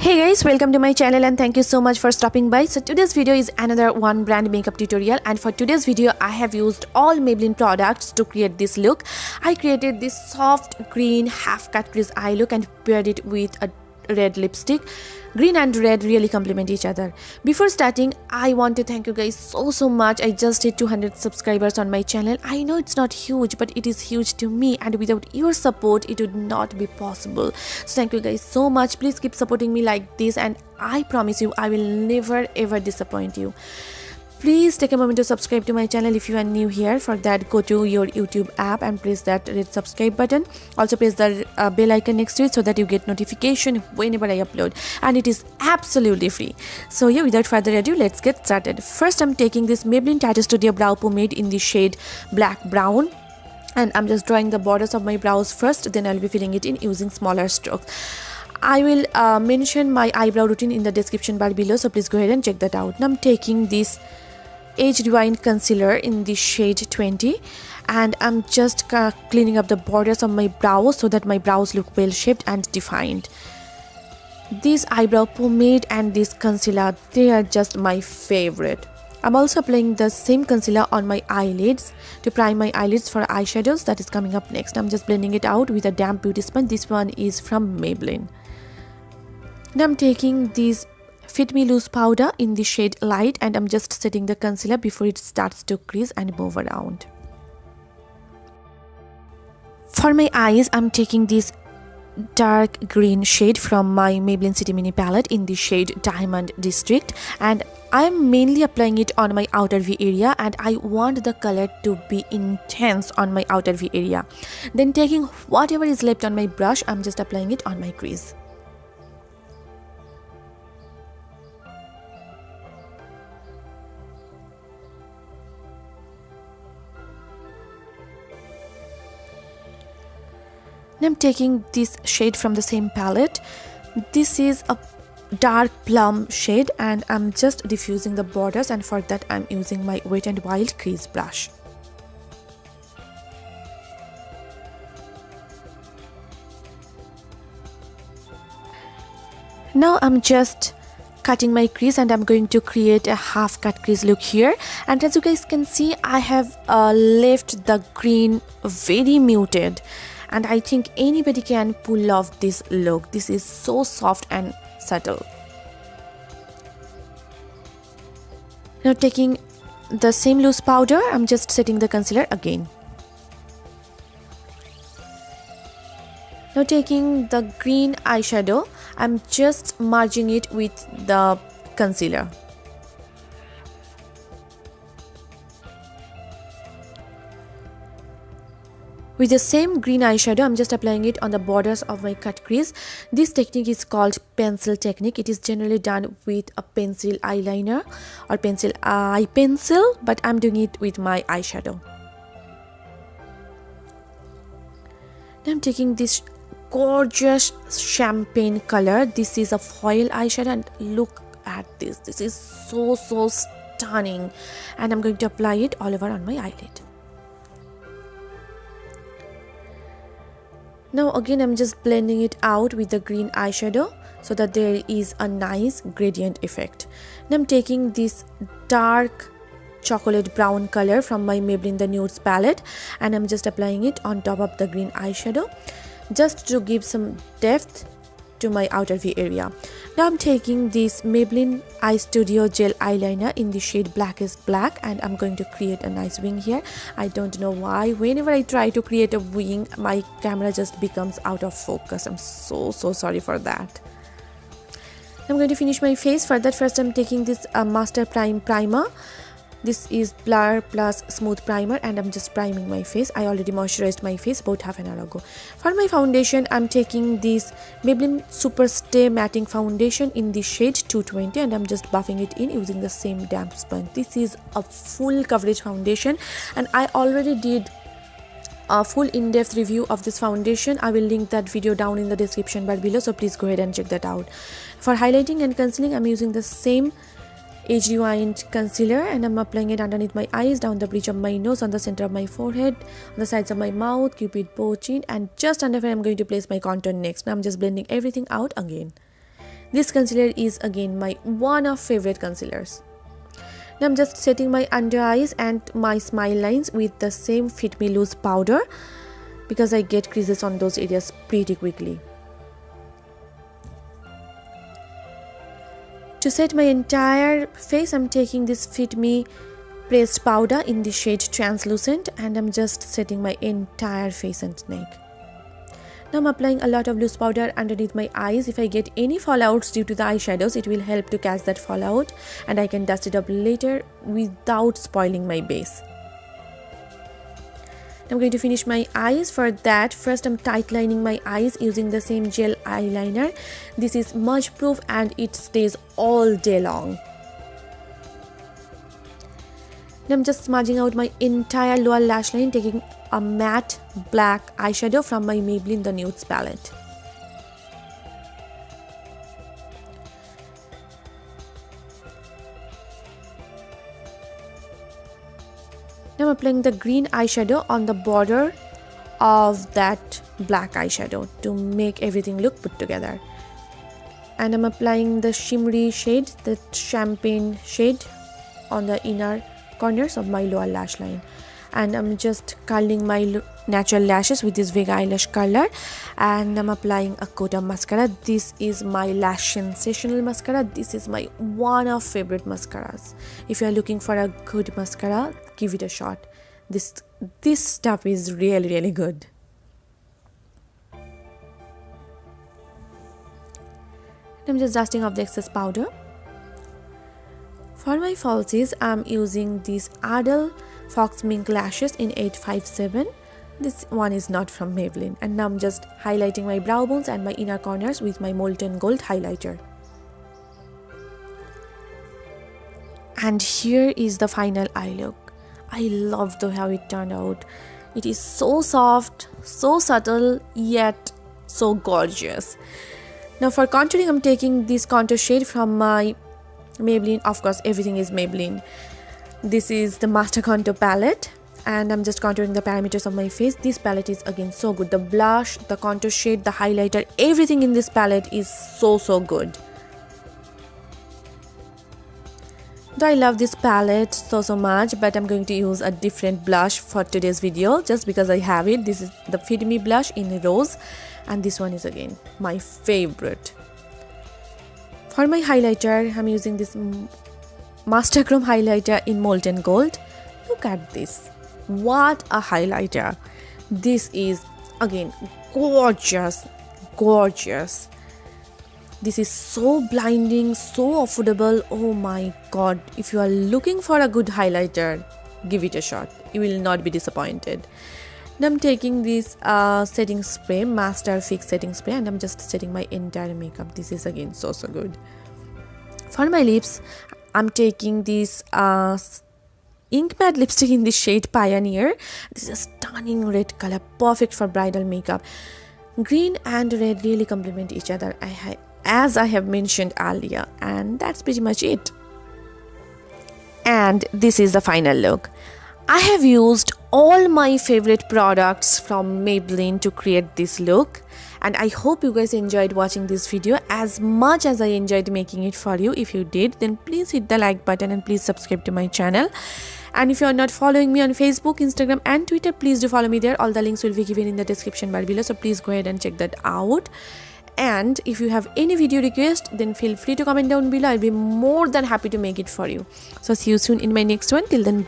Hey guys, welcome to my channel and thank you so much for stopping by. So today's video is another one brand makeup tutorial, and for today's video I have used all Maybelline products to create this look. I created this soft green half cut crease eye look and paired it with a red lipstick. Green and red really complement each other. Before starting, I want to thank you guys so much. I just hit 200 subscribers on my channel. I know it's not huge, but it is huge to me, and without your support it would not be possible. So thank you guys so much. Please keep supporting me like this, and I promise you I will never ever disappoint you. Please take a moment to subscribe to my channel if you are new here. For that, go to your YouTube app and press that red subscribe button. Also press the bell icon next to it so that you get notification whenever I upload, and it is absolutely free. So yeah, without further ado, let's get started. First, I'm taking this Maybelline Tattoo Studio Brow Pomade in the shade Black Brown, and I'm just drawing the borders of my brows first, then I'll be filling it in using smaller strokes. I will mention my eyebrow routine in the description bar below, so please go ahead and check that out. Now I'm taking this Age Rewind concealer in the shade 20, and I'm just cleaning up the borders of my brows so that my brows look well shaped and defined. This eyebrow pomade and this concealer, they are just my favorite. I'm also applying the same concealer on my eyelids to prime my eyelids for eyeshadows. That is coming up next. I'm just blending it out with a damp beauty sponge. This one is from Maybelline. Now I'm taking this Fit Me Loose powder in the shade Light, and I'm just setting the concealer before it starts to crease and move around. For my eyes, I'm taking this dark green shade from my Maybelline City Mini palette in the shade Diamond District, and I'm mainly applying it on my outer V area, and I want the color to be intense on my outer V area. Then taking whatever is left on my brush, I'm just applying it on my crease. I'm taking this shade from the same palette. This is a dark plum shade, and I'm just diffusing the borders, and for that I'm using my Wet n Wild crease brush. Now I'm just cutting my crease, and I'm going to create a half cut crease look here. And as you guys can see, I have left the green very muted, and I think anybody can pull off this look. This is so soft and subtle. Now taking the same loose powder, I'm just setting the concealer again. Now taking the green eyeshadow, I'm just merging it with the concealer. With the same green eyeshadow, I'm just applying it on the borders of my cut crease. This technique is called pencil technique. It is generally done with a pencil eyeliner or pencil eye pencil, but I'm doing it with my eyeshadow. Now I'm taking this gorgeous champagne color. This is a foil eyeshadow, and look at this. This is so stunning, and I'm going to apply it all over on my eyelid. Now again, I'm just blending it out with the green eyeshadow so that there is a nice gradient effect. Now I'm taking this dark chocolate brown color from my Maybelline The Nudes palette, and I'm just applying it on top of the green eyeshadow just to give some depth to my outer V area. Now I'm taking this Maybelline Eye Studio Gel Eyeliner in the shade Blackest Black, and I'm going to create a nice wing here. I don't know why, whenever I try to create a wing, my camera just becomes out of focus. I'm so sorry for that. I'm going to finish my face. For that, first I'm taking this Master Prime Primer. This is Blur Plus Smooth Primer, and I'm just priming my face. I already moisturized my face about half an hour ago. For my foundation, I'm taking this Maybelline Super Stay Matting Foundation in the shade 220, and I'm just buffing it in using the same damp sponge. This is a full coverage foundation, and I already did a full in-depth review of this foundation. I will link that video down in the description bar below, so please go ahead and check that out. For highlighting and concealing, I'm using the same Age Rewind concealer, and I'm applying it underneath my eyes, down the bridge of my nose, on the center of my forehead, on the sides of my mouth, cupid bow, chin, and just under where I'm going to place my contour next. Now I'm just blending everything out again. This concealer is again my one of favorite concealers. Now I'm just setting my under eyes and my smile lines with the same Fit Me Loose powder because I get creases on those areas pretty quickly. To set my entire face, I'm taking this Fit Me pressed powder in the shade Translucent, and I'm just setting my entire face and neck. Now I'm applying a lot of loose powder underneath my eyes. If I get any fallouts due to the eyeshadows, it will help to catch that fallout and I can dust it up later without spoiling my base. I'm going to finish my eyes. For that, first I'm tight lining my eyes using the same gel eyeliner. This is smudge proof and it stays all day long. Now I'm just smudging out my entire lower lash line, taking a matte black eyeshadow from my Maybelline The Nudes palette. Now I'm applying the green eyeshadow on the border of that black eyeshadow to make everything look put together. And I'm applying the shimmery shade, the champagne shade, on the inner corners of my lower lash line. And I'm just curling my natural lashes with this Vega eyelash curler, and I'm applying a coat of mascara. This is my Lash Sensational mascara. This is my one of favorite mascaras. If you are looking for a good mascara, give it a shot. This stuff is really good. I'm just dusting off the excess powder. For my falsies, I'm using these Ardell Fox Mink lashes in 857. This one is not from Maybelline. And now I'm just highlighting my brow bones and my inner corners with my Molten Gold highlighter. And here is the final eye look. I love how it turned out. It is so soft, so subtle, yet so gorgeous. Now for contouring, I'm taking this contour shade from my Maybelline. Of course, everything is Maybelline. This is the Master Contour palette, and I'm just contouring the parameters of my face. This palette is again so good. The blush, the contour shade, the highlighter, everything in this palette is so good. Though I love this palette so much, but I'm going to use a different blush for today's video just because I have it. This is the Fit Me blush in rose, and this one is again my favorite. For my highlighter, I'm using this Master Chrome highlighter in Molten Gold. Look at this. What a highlighter. This is again gorgeous. This is so blinding, so affordable. Oh my god. If you are looking for a good highlighter, give it a shot. You will not be disappointed. Now I'm taking this setting spray, Master Fix setting spray, and I'm just setting my entire makeup. This is again so good. For my lips, I'm taking this ink matte lipstick in the shade Pioneer. This is a stunning red color, perfect for bridal makeup. Green and red really complement each other, as I have mentioned earlier, and that's pretty much it. And this is the final look. I have used all my favorite products from Maybelline to create this look, and I hope you guys enjoyed watching this video as much as I enjoyed making it for you. If you did, then please hit the like button and please subscribe to my channel. And if you are not following me on Facebook, Instagram and Twitter, please do follow me there. All the links will be given in the description bar below, so please go ahead and check that out. And if you have any video request, then feel free to comment down below. I'll be more than happy to make it for you. So see you soon in my next one. Till then,